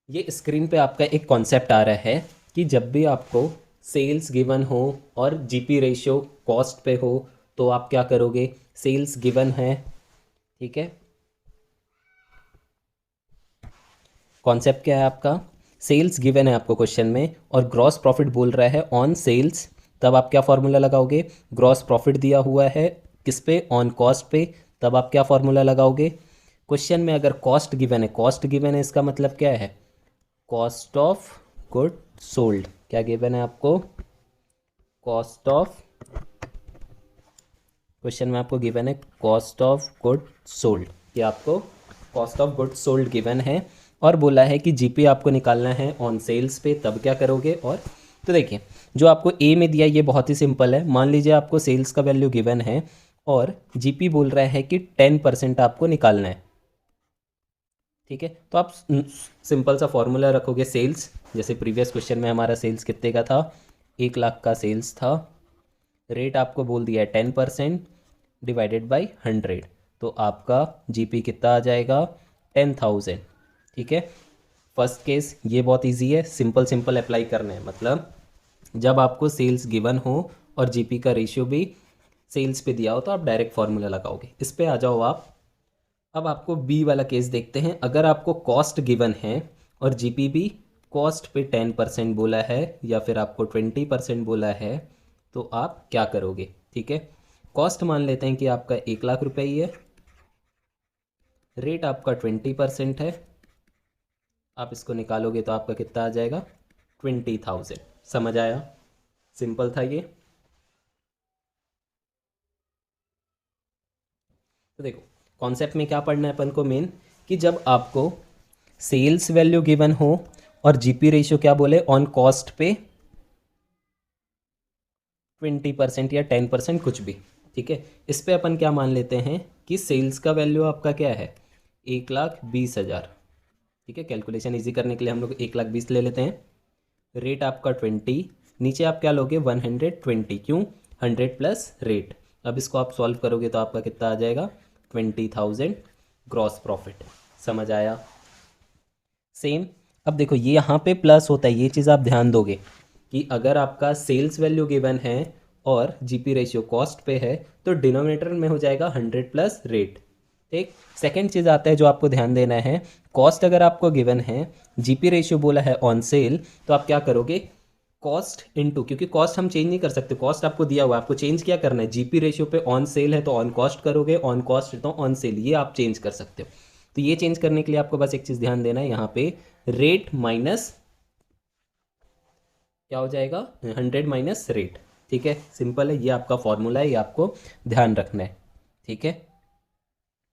ये स्क्रीन पे आपका एक कॉन्सेप्ट आ रहा है कि जब भी आपको सेल्स गिवन हो और जीपी रेशियो कॉस्ट पे हो तो आप क्या करोगे। सेल्स गिवन है, ठीक है। कॉन्सेप्ट क्या है आपका, सेल्स गिवन है आपको क्वेश्चन में और ग्रॉस प्रॉफिट बोल रहा है ऑन सेल्स। तब आप क्या फॉर्मूला लगाओगे, ग्रॉस प्रॉफिट दिया हुआ है किस पे, ऑन कॉस्ट पे। तब आप क्या फॉर्मूला लगाओगे। क्वेश्चन में अगर कॉस्ट गिवन है, कॉस्ट गिवन है इसका मतलब क्या है, कॉस्ट ऑफ गुड सोल्ड। क्या गिवन है आपको, कॉस्ट ऑफ, क्वेश्चन में आपको गिवन है कॉस्ट ऑफ गुड सोल्ड। ये आपको cost of good sold given है और बोला है कि जीपी आपको निकालना है ऑन सेल्स पे। तब क्या करोगे। और तो देखिए जो आपको ए में दिया ये बहुत ही सिंपल है। मान लीजिए आपको सेल्स का वैल्यू गिवन है और जीपी बोल रहा है कि 10% आपको निकालना है, ठीक है। तो आप सिंपल सा फॉर्मूला रखोगे सेल्स, जैसे प्रीवियस क्वेश्चन में हमारा सेल्स कितने का था, 1 लाख का सेल्स था। रेट आपको बोल दिया है 10% डिवाइडेड बाई 100, तो आपका जीपी कितना आ जाएगा, 10,000, ठीक है। फर्स्ट केस ये बहुत इजी है, सिंपल सिंपल अप्लाई करना है। मतलब जब आपको सेल्स गिवन हो और जीपी का रेशियो भी सेल्स पे दिया हो तो आप डायरेक्ट फार्मूला लगाओगे। इस पे आ जाओ आप। अब आपको बी वाला केस देखते हैं। अगर आपको कॉस्ट गिवन है और जीपी भी कॉस्ट पे 10% बोला है या फिर आपको 20% बोला है तो आप क्या करोगे, ठीक है। कॉस्ट मान लेते हैं कि आपका 1 लाख रुपए ही है, रेट आपका 20% है। आप इसको निकालोगे तो आपका कितना आ जाएगा, 20,000। समझ आया, सिंपल था ये। तो देखो कॉन्सेप्ट में क्या पढ़ना है अपन को मेन, कि जब आपको सेल्स वैल्यू गिवन हो और जीपी रेशियो क्या बोले, ऑन कॉस्ट पे 20% या 10% कुछ भी, ठीक है। इस पे अपन क्या मान लेते हैं कि सेल्स का वैल्यू आपका क्या है, 1,20,000, ठीक है। कैलकुलेशन इजी करने के लिए हम लोग 1,20,000 ले लेते हैं। रेट आपका 20, नीचे आप क्या लोगे 120, क्यों, 100 प्लस रेट। अब इसको आप सॉल्व करोगे तो आपका कितना आ जाएगा, 20,000 ग्रॉस प्रॉफिट। समझ आया, सेम। अब देखो ये यहाँ पे प्लस होता है, ये चीज़ आप ध्यान दोगे कि अगर आपका सेल्स वैल्यू गिवन है और जीपी रेशियो कॉस्ट पे है तो डिनोमिनेटर में हो जाएगा 100 प्लस रेट, ठीक। सेकेंड चीज़ आता है जो आपको ध्यान देना है, कॉस्ट अगर आपको गिवन है, जीपी रेशियो बोला है ऑन सेल, तो आप क्या करोगे, कॉस्ट इनटू, क्योंकि कॉस्ट हम चेंज नहीं कर सकते, कॉस्ट आपको दिया हुआ है, आपको चेंज क्या करना है, जीपी रेशियो पे ऑन सेल है तो ऑन कॉस्ट करोगे, ऑन कॉस्ट है तो ऑन सेल, ये आप चेंज कर सकते हो। तो ये चेंज करने के लिए आपको बस एक चीज़ ध्यान देना है, यहाँ पे रेट माइनस क्या हो जाएगा, 100 माइनस रेट, ठीक है। सिंपल है, ये आपका फॉर्मूला है, ये आपको ध्यान रखना है, ठीक है।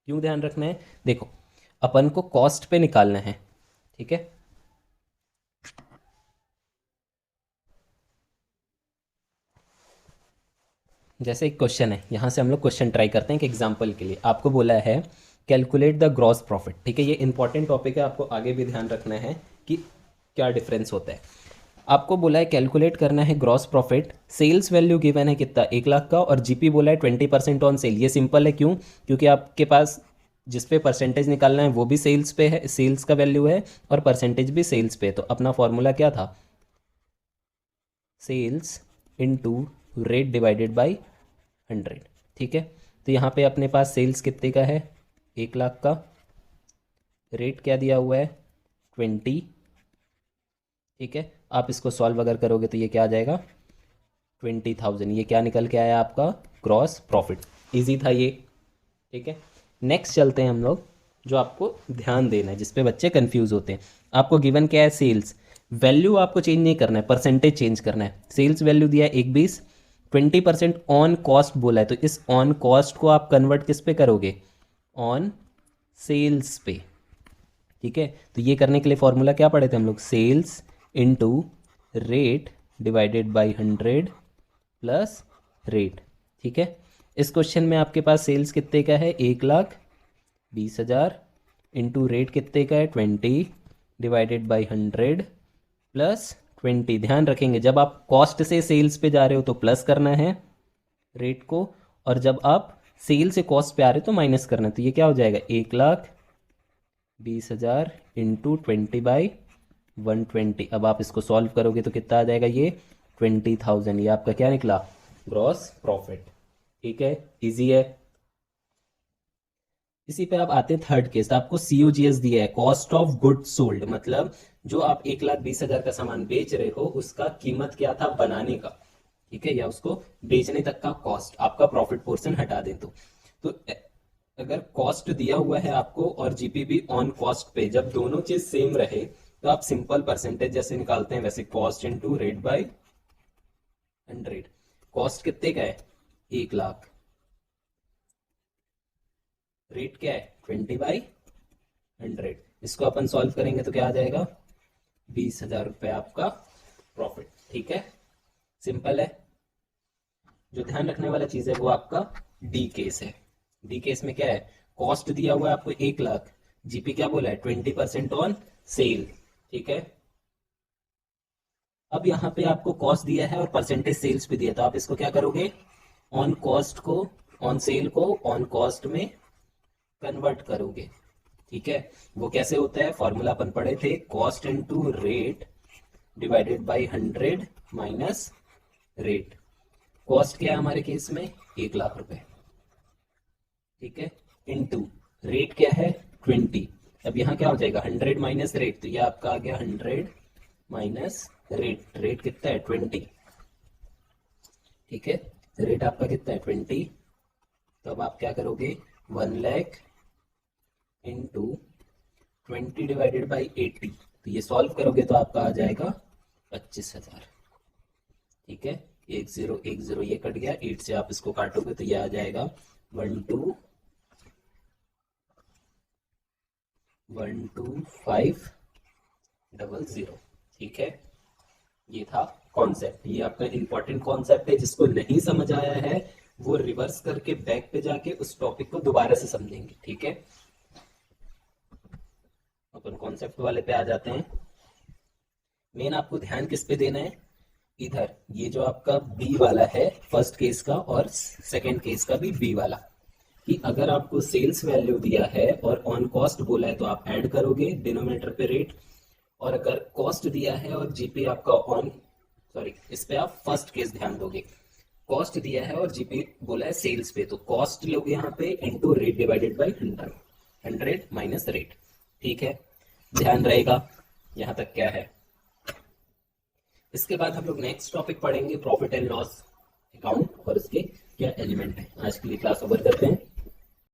क्यों ध्यान रखना है, देखो अपन को कॉस्ट पे निकालना है, ठीक है। जैसे एक क्वेश्चन है, यहाँ से हम लोग क्वेश्चन ट्राई करते हैं कि एग्जाम्पल के लिए आपको बोला है कैलकुलेट द ग्रॉस प्रॉफिट, ठीक है। ये इंपॉर्टेंट टॉपिक है, आपको आगे भी ध्यान रखना है कि क्या डिफरेंस होता है। आपको बोला है कैलकुलेट करना है gross profit, sales value given है कितना, 1 लाख का, और जीपी बोला है 20% ऑन सेल। ये सिंपल है, क्यों, क्योंकि आपके पास जिस पे परसेंटेज निकालना है वो भी सेल्स पे है, सेल्स का वैल्यू है, और परसेंटेज भी सेल्स पे है। तो अपना फॉर्मूला क्या था, sales into rate divided by 100, ठीक है। तो यहाँ पे अपने पास सेल्स कितने का है, 1 लाख का, रेट क्या दिया हुआ है 20, ठीक है। आप इसको सॉल्व अगर करोगे तो ये क्या आ जाएगा, 20,000। ये क्या निकल के आया आपका, ग्रॉस प्रॉफिट। इजी था ये, ठीक है। नेक्स्ट चलते हैं हम लोग, जो आपको ध्यान देना है, जिस पे बच्चे कंफ्यूज होते हैं। आपको गिवन क्या है, सेल्स वैल्यू आपको चेंज नहीं करना है, परसेंटेज चेंज करना है। सेल्स वैल्यू दिया है 1,20, 20% ऑन कॉस्ट बोला है, तो इस ऑन कॉस्ट को आप कन्वर्ट किस पे करोगे, ऑन सेल्स पे, ठीक है। तो ये करने के लिए फॉर्मूला क्या पढ़े थे हम लोग, sales into rate divided by 100 plus rate, ठीक है। इस क्वेश्चन में आपके पास सेल्स कितने का है, 1,20,000, इंटू रेट कितने का है 20 डिवाइडेड बाई 100 प्लस 20। ध्यान रखेंगे जब आप कॉस्ट से सेल्स पे जा रहे हो तो प्लस करना है रेट को, और जब आप सेल से कॉस्ट पे आ रहे हो तो माइनस करना है। तो ये क्या हो जाएगा, 1,20,000 इंटू 20 बाई 120। अब आप इसको सॉल्व करोगे तो कितना आ जाएगा, ये 20,000। ये आपका क्या निकला, ग्रॉस प्रॉफिट। ठीक है, इजी है। इसी पे आप आते हैं थर्ड केस। आपको COGS दिया है, कॉस्ट ऑफ गुड सोल्ड, मतलब जो आप 1,20,000 का सामान बेच रहे हो उसका कीमत क्या था बनाने का, ठीक है, या उसको बेचने तक का कॉस्ट, आपका प्रॉफिट पोर्शन हटा दें तो अगर कॉस्ट दिया हुआ है आपको और जीपी भी ऑन कॉस्ट पे, जब दोनों चीज सेम रहे तो आप सिंपल परसेंटेज जैसे निकालते हैं वैसे cost into rate by 100। Cost कितने का है, 1,00,000, रेट क्या है 20/100। इसको अपन सॉल्व करेंगे तो क्या आ जाएगा, 20,000 रुपए आपका प्रॉफिट। ठीक है, सिंपल है। जो ध्यान रखने वाला चीज है वो आपका डी केस है। डी केस में क्या है, कॉस्ट दिया हुआ है आपको 1,00,000, जीपी क्या बोला है 20% ऑन सेल। ठीक है, अब यहाँ पे आपको कॉस्ट दिया है और परसेंटेज सेल्स भी दिया, तो आप इसको क्या करोगे, ऑन कॉस्ट को, ऑन सेल को ऑन कॉस्ट में कन्वर्ट करोगे। ठीक है, वो कैसे होता है, फॉर्मूला अपन पढ़े थे, cost into rate divided by 100 minus rate. Cost क्या है हमारे केस में, 1,00,000 रुपए। ठीक है, इनटू रेट क्या है 20। अब यहाँ क्या हो जाएगा 100 माइनस रेट, तो ये आपका आ गया 100 माइनस रेट। रेट कितना है 20। ठीक है, रेट आपका कितना है 20। तो अब आप क्या करोगे, 1,00,000 इंटू 20 डिवाइडेड बाई 80, तो ये सॉल्व करोगे तो आपका आ जाएगा 25,000। ठीक है, 1010 ये कट गया, 8 से आप इसको काटोगे तो ये आ जाएगा 12,500। ठीक है, ये था कॉन्सेप्ट। ये आपका इंपॉर्टेंट कॉन्सेप्ट है, जिसको नहीं समझ आया है वो रिवर्स करके बैक पे जाके उस टॉपिक को दोबारा से समझेंगे। ठीक है, अपन कॉन्सेप्ट वाले पे आ जाते हैं। मेन आपको ध्यान किस पे देना है, इधर ये जो आपका बी वाला है फर्स्ट केस का और सेकंड केस का भी बी वाला, कि अगर आपको सेल्स वैल्यू दिया है और ऑन कॉस्ट बोला है तो आप ऐड करोगे डिनोमिनेटर पे रेट, और अगर कॉस्ट दिया है और जीपी आपका ऑन, सॉरी इस पे आप फर्स्ट केस ध्यान दोगे, कॉस्ट दिया है और जीपी बोला है सेल्स पे, तो कॉस्ट लोगे यहाँ पे into rate divided by 100 minus rate. ठीक है, ध्यान रहेगा यहाँ तक क्या है। इसके बाद हम लोग नेक्स्ट टॉपिक पढ़ेंगे प्रॉफिट एंड लॉस अकाउंट और उसके क्या एलिमेंट है। आज के लिए क्लास ओवर करते हैं।